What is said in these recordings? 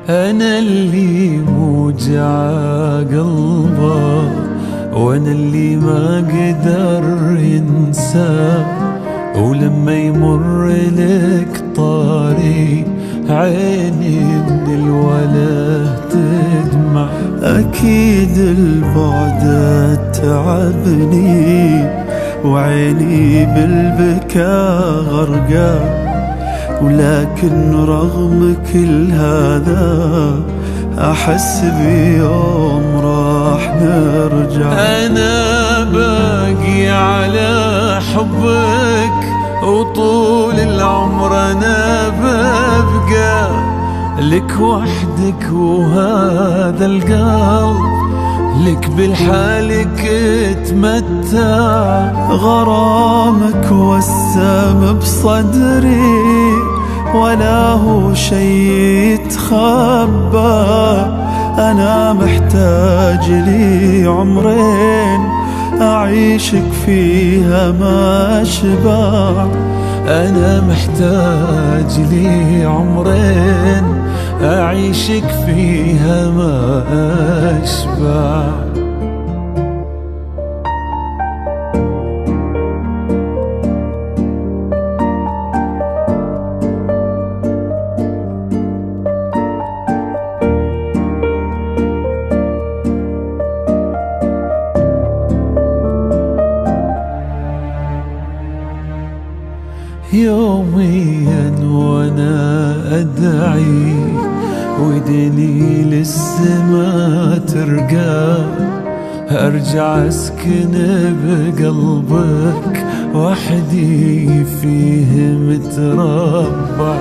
أنا اللي موجع قلبه، وأنا اللي ما قدر ينسى، ولما يمر لك طاري عيني من الوله تدمع. أكيد البعد تعبني وعيني بالبكاء غرقا، ولكن رغم كل هذا أحس بيوم راح نرجع. أنا باقي على حبك وطول العمر أنا ببقى لك وحدك، وهذا القلب لك بالحالك اتمتع. غرامك والسم بصدري ولا هو شي يتخبى، أنا محتاج لي عمرين أعيشك فيها ما أشبع. أنا محتاج لي عمرين أعيشك فيها ما أشبع. يوميا وانا ادعي ودني للسما ترقى، ارجع اسكن بقلبك وحدي فيه متربع.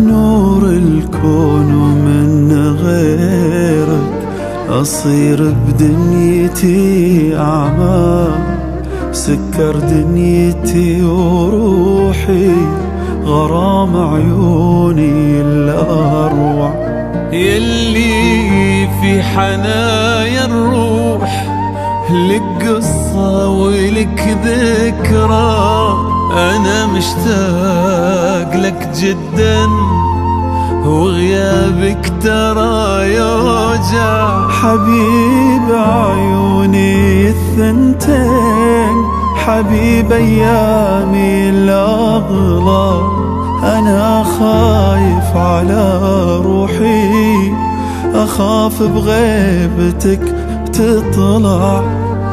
نور الكون ومن غيرك اصير بدنيتي اعمى، سكر دنيتي وروحي غرام عيوني الأروع. يلي في حنايا الروح لك قصة ولك ذكرى، أنا مشتاق لك جدا وغيابك ترى يوجع. حبيب عيوني الثنتين، حبيب أيامي الأغلى، أنا خايف على روحي أخاف بغيبتك تطلع.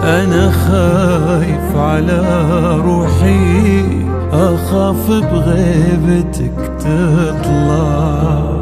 أنا خايف على روحي أخاف بغيبتك تطلع.